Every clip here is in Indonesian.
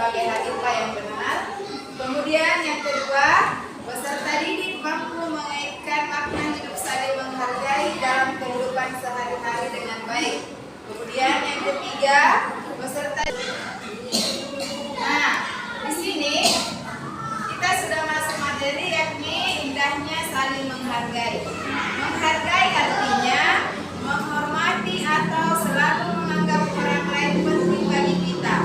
sebagai hadita yang benar. Kemudian yang kedua, peserta didik mampu mengaitkan makna hidup saling menghargai dalam kehidupan sehari-hari dengan baik. Kemudian yang ketiga, peserta. Nah, di sini kita sudah masuk materi yakni indahnya saling menghargai. Menghargai artinya menghormati atau selalu menganggap orang lain penting bagi kita.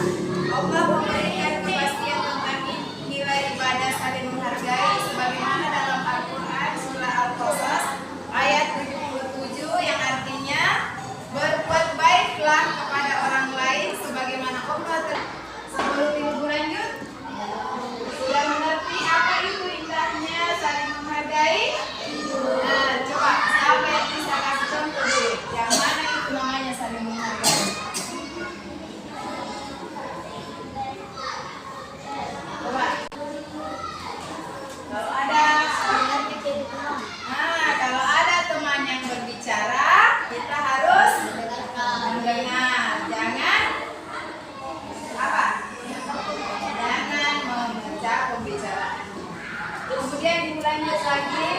Allah memberikan kepastian tentang nilai ibadah saling menghargai sebagaimana dalam Al-Quran surah Al-Qasas ayat 77 yang artinya berbuat baiklah kepada orang lain sebagaimana Allah sebelum ibu lanjut sudah mengerti apa itu indahnya saling menghargai. Nah, coba siapa yang bisa kasih contoh deh, yang mana itu namanya saling menghargai? Coba. Kalau ada teman yang berbicara, kita harus mendengar. Jangan apa? Jangan memecah pembicaraan. Kemudian dilanjut lagi.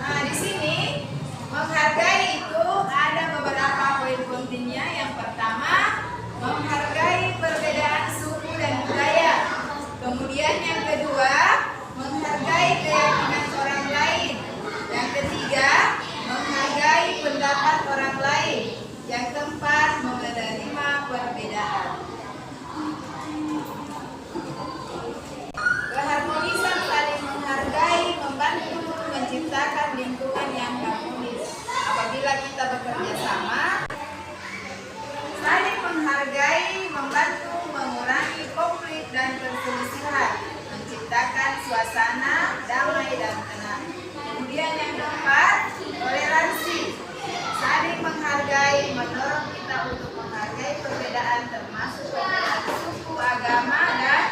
Nah, di sini menghargai itu ada beberapa poin pentingnya. Yang pertama, menghargai perbedaan suku dan budaya. Kemudian yang kedua, menghargai keyakinan orang lain. Yang ketiga, menghargai pendapat orang lain. Yang keempat, menerima perbedaan. Keharmonisan saling menghargai membantu menciptakan lingkungan yang harmonis. Apabila kita bekerja sama, saling menghargai membantu mengurangi konflik dan perselisihan, menciptakan suasana damai dan tenang. Kemudian yang keempat, toleransi. Saling menghargai mendorong kita untuk menghargai perbedaan termasuk perbedaan suku, agama, dan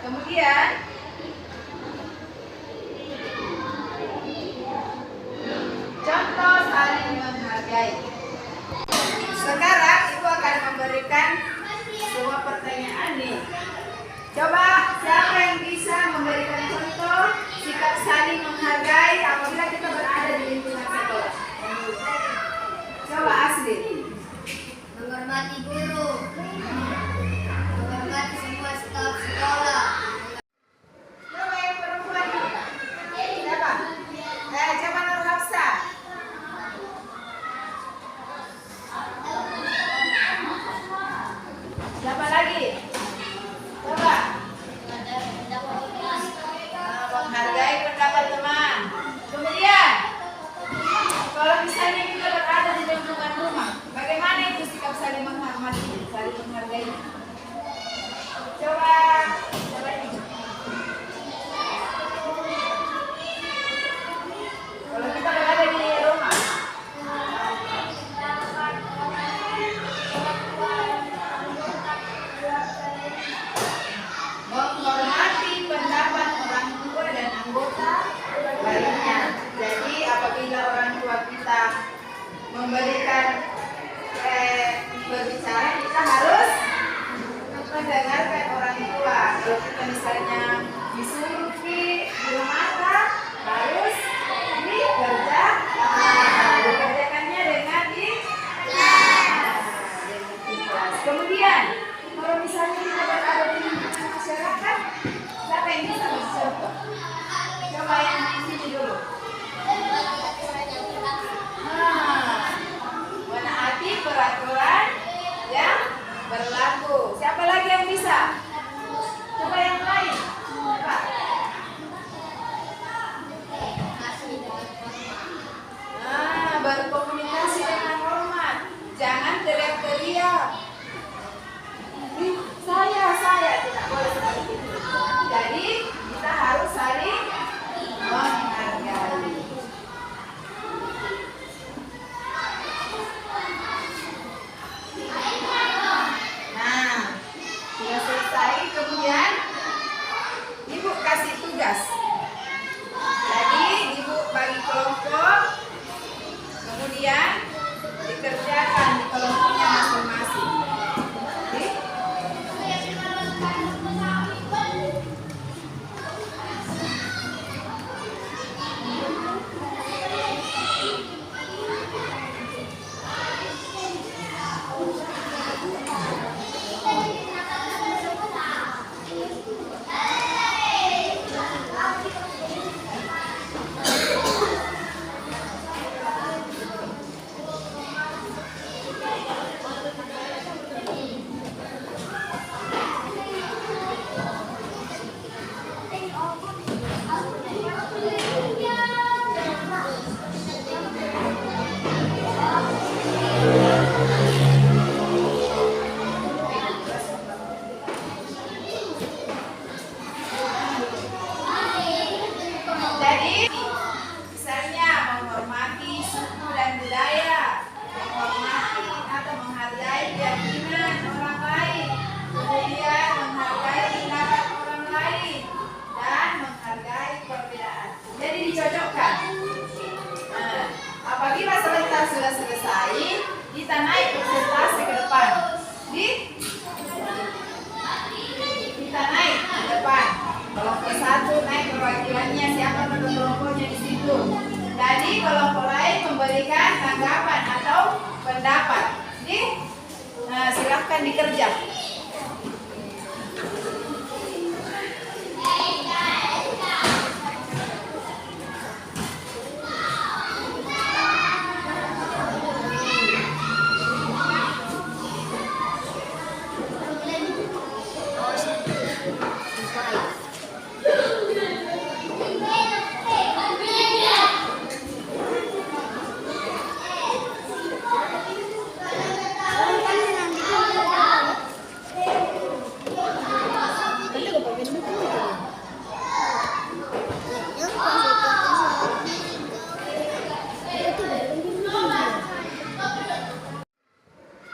kemudian contoh saling menghargai. Sekarang Ibu akan memberikan sebuah pertanyaan nih. Coba siapa yang bisa memberikan contoh sikap saling menghargai apabila kita berada di lingkungan sekolah? Coba Asli. Menghormati guru, menghormati semua staf sekolah. Coba yang perempuan. Siapa? Coba Nur Hafsa. Siapa lagi? Coba. Menghargai pendapat teman. Kemudian, kalau misalnya kita berada di lingkungan rumah, bagaimana itu sikap saling menghormati, saling menghargai? Coba ini. Kalau kita berada di rumah, menghormati pendapat orang tua dan anggota lainnya. Jadi apabila orang tua kita memberikan berbicara, kita harus mendengarkan orang tua. Kalau kita misalnya disuruh di rumah, harus dikerjakannya dengan ikhlas. Kemudian kalau misalnya kita berada di lingkungan masyarakat, siapa yang bisa bercontoh? Coba yang di sini dulu. Menaati peraturan yang berlaku. Siapa lagi yang bisa? Coba yang lain. Coba. Berkomunikasi dengan hormat. Jangan teriak-teriak. Saya tidak boleh seperti itu. Jadi kita harus saling menghargai. Nah, sudah selesai. Kemudian Ibu kasih tugas. Jadi Ibu bagi kelompok, kemudian dikerjakan kalau mulai memberikan tanggapan atau pendapat. Jadi silahkan dikerja.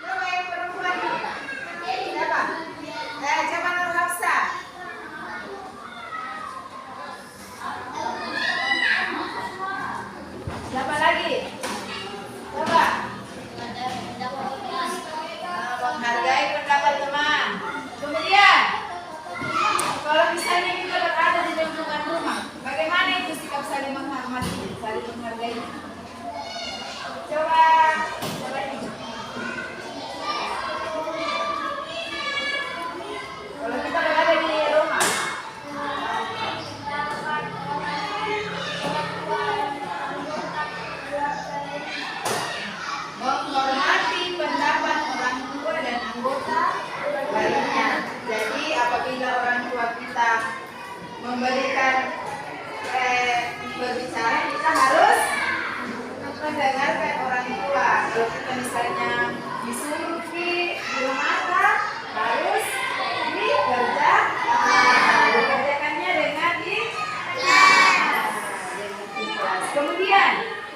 Coba yang perempuan. Siapa? Siapa Nur Hafsa? Siapa lagi? Coba. Menghargai pendapat teman. Kemudian, kalau misalnya kita berada di lingkungan rumah, bagaimana itu sikap saling menghormati, saling menghargai? Coba ini. Kalau kita berada di rumah, menghormati pendapat orang tua dan anggota lainnya. Jadi apabila orang tua kita memberikan berbicara, kita harus mendengarkan orang tua. Kalau kita misalnya disuruh di rumah, harus dikerjakannya dengan ikhlas. Kemudian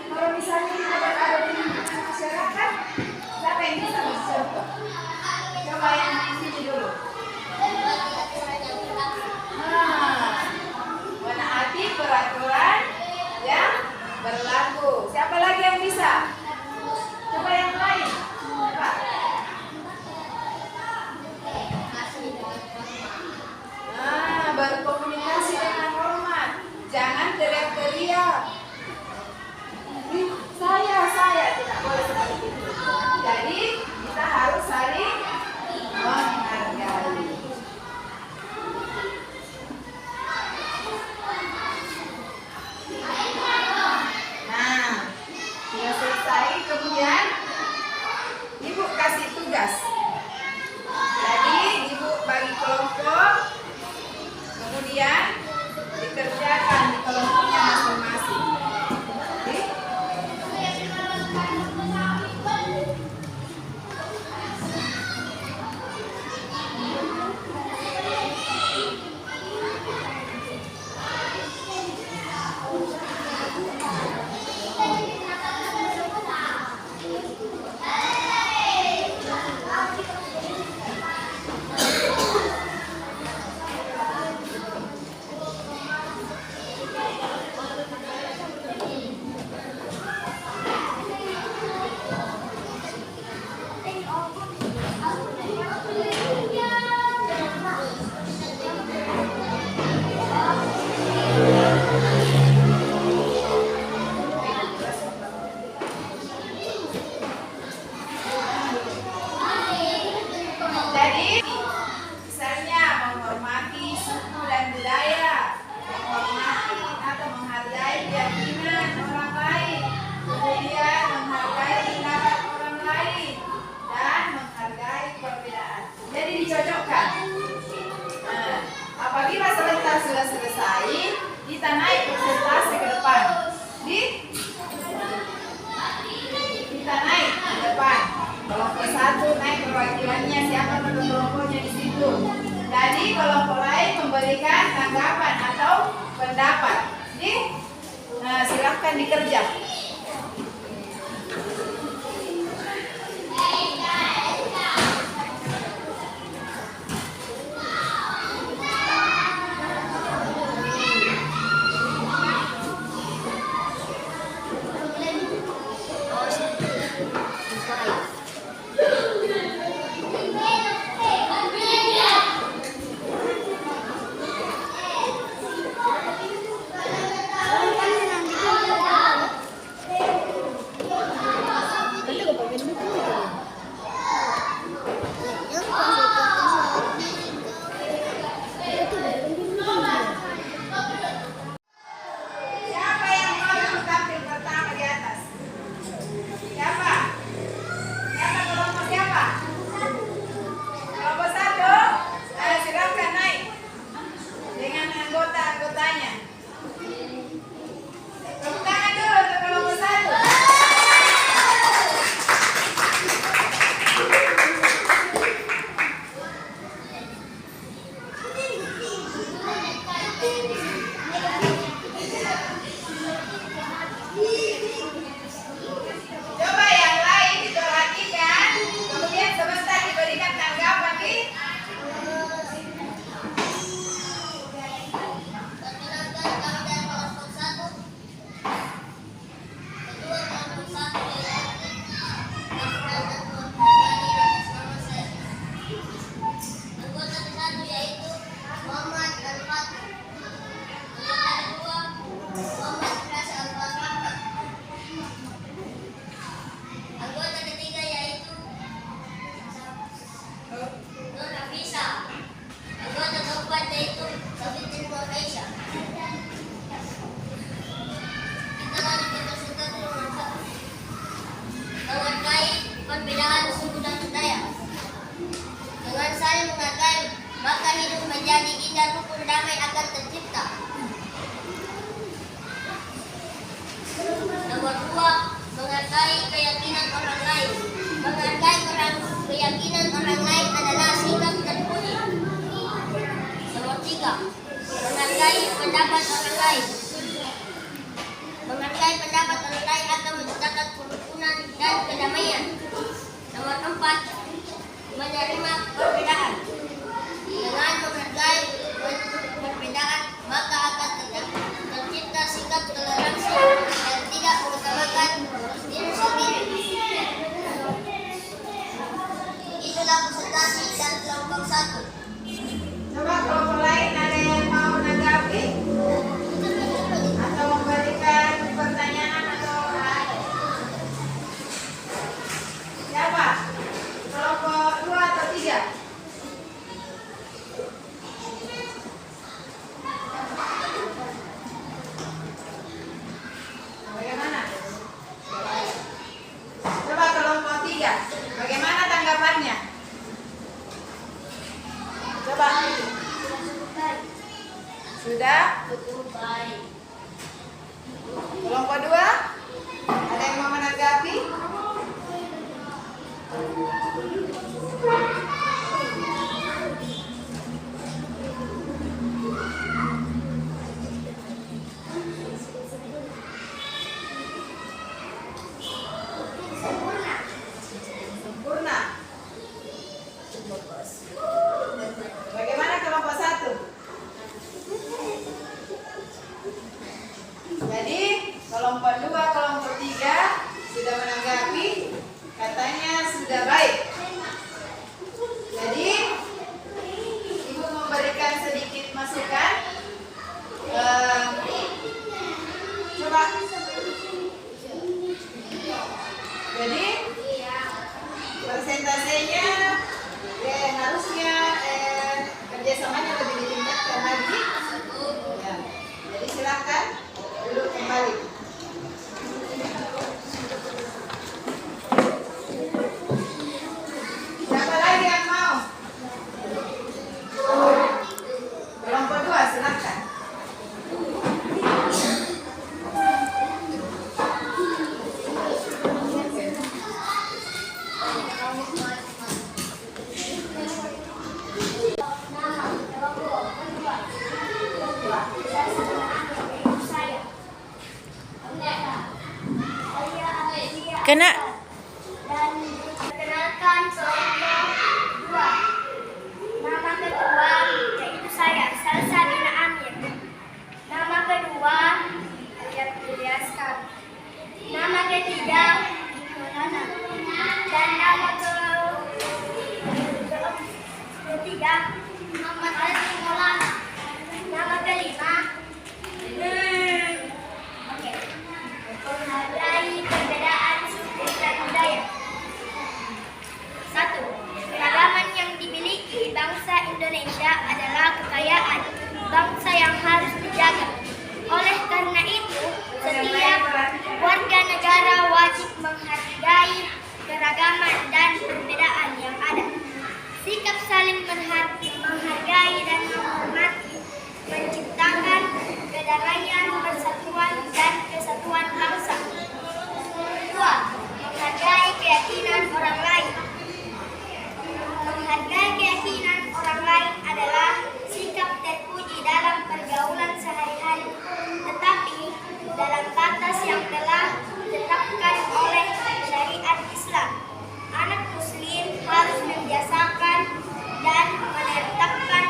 kalau misalnya kita berada di lingkungan masyarakat, siapa yang bisa mencontoh? Coba yang di sini dulu. Menaati peraturan yang berlaku. Siapa lagi yang bisa? Coba yang lain. Coba. Berkomunikasi dengan hormat. Jangan teriak-teriak. Saya tidak boleh seperti itu. Jadi kita harus saling menghargai. Nah, sudah selesai. Kemudian Ibu kasih tugas. Jadi Ibu bagi kelompok, kemudian dikerjakan di kelompoknya masing-masing. Jadi, misalnya menghormati suku dan budaya, menghormati atau menghargai keyakinan orang lain, kemudian menghargai pendapat orang lain, dan menghargai perbedaan. Jadi dicocokkan. Nah, apabila sebentar sudah selesai, kita naik presentasi ke depan. Kita naik ke depan. Kelompok satu naik perwakilannya, siapa kelompoknya di situ. Jadi kelompok lain memberikan tanggapan atau pendapat. Jadi silahkan dikerja. menjadi indah rukun damai akan tercipta. Nomor 2, menghargai keyakinan orang lain. Menghargai keyakinan orang lain adalah sikap terpuji. Nomor 3, menghargai pendapat orang lain. Menghargai pendapat orang lain akan menciptakan kerukunan dan kedamaian. Nomor 4, menerima perbedaan. Dengan menghargai perbedaan, maka akan tercipta sikap toleransi dan tidak mengutamakan diri sendiri. Itulah presentasi dan kelompok 1. Coba kelompok lain ada yang mau menanggapi atau memberikan pertanyaan atau siapa? Kelompok 2 atau 3? Bagaimana? Coba kelompok 3. Bagaimana tanggapannya? Coba. Sudah? Kelompok 2? Ada yang mau menanggapi? Sempurna. Bagaimana kelompok 1? Jadi kelompok 2, kelompok 3 sudah menanggapi, katanya sudah baik. Jadi Ibu memberikan sedikit masukan. Coba. Jadi persentasenya harusnya kerjasamanya lebih ditingkatkan lagi. Ya. Jadi silakan duduk kembali. Siapa lagi yang mau? Kelompok 2 silakan. Kena. Dan perkenalkan kelompok 2. Nama kedua yaitu saya, Salsabina Amir. Nama kedua Ayat Ilyaskan. Nama ketiga Maulana. Dan nama ketiga Muhammad Ali Maulana. Nama kelima menghargai perbedaan suku dan budaya. 1. Keragaman yang dimiliki bangsa Indonesia adalah kekayaan bangsa yang harus dijaga. Oleh karena itu, setiap warga negara wajib menghargai keragaman dan perbedaan yang ada. Sikap saling menghargai dan menghormati menciptakan kedamaian, persatuan, dan kesatuan bangsa. 2. Menghargai keyakinan orang lain. Menghargai keyakinan orang lain adalah sikap terpuji dalam pergaulan sehari-hari, tetapi dalam batas yang telah ditetapkan oleh syariat Islam. Anak muslim harus membiasakan dan menetapkan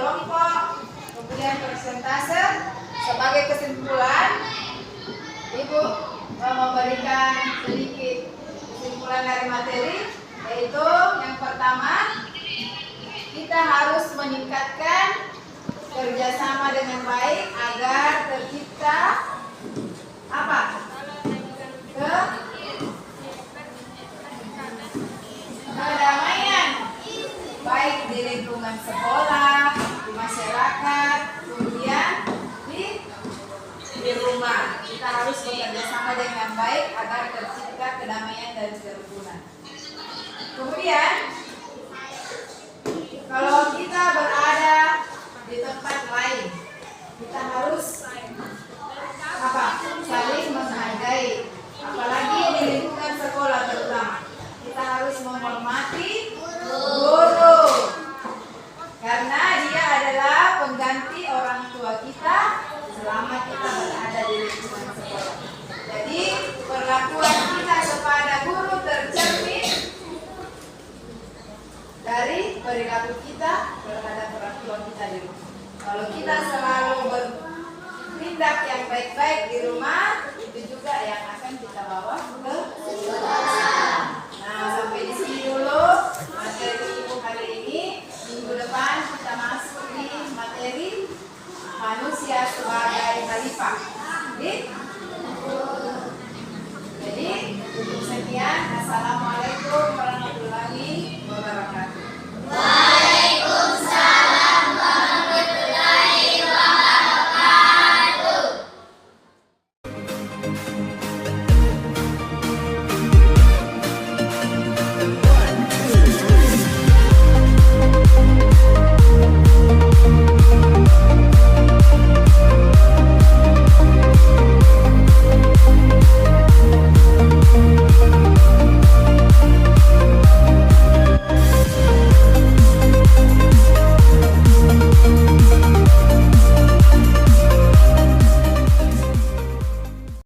kelompok, kemudian persentase. Sebagai kesimpulan, Ibu memberikan sedikit kesimpulan dari materi, yaitu yang pertama, kita harus meningkatkan kerjasama dengan baik agar tercipta apa? Kedamaian, baik di lingkungan sekolah, di masyarakat, kemudian di rumah. Kita harus bekerja sama dengan baik agar tercipta kedamaian dan kerukunan. Kemudian, kalau kita berada di tempat lain, kita harus apa? Saling menghargai. Apalagi di lingkungan sekolah terutama, kita harus menghormati guru, karena dia adalah pengganti orang tua kita selama kita berada di lingkungan sekolah. Jadi perlakuan kita kepada guru tercermin dari perilaku kita terhadap orang tua kita di rumah. Kalau kita selalu bertindak yang baik-baik di rumah, itu juga yang akan kita bawa ke sekolah.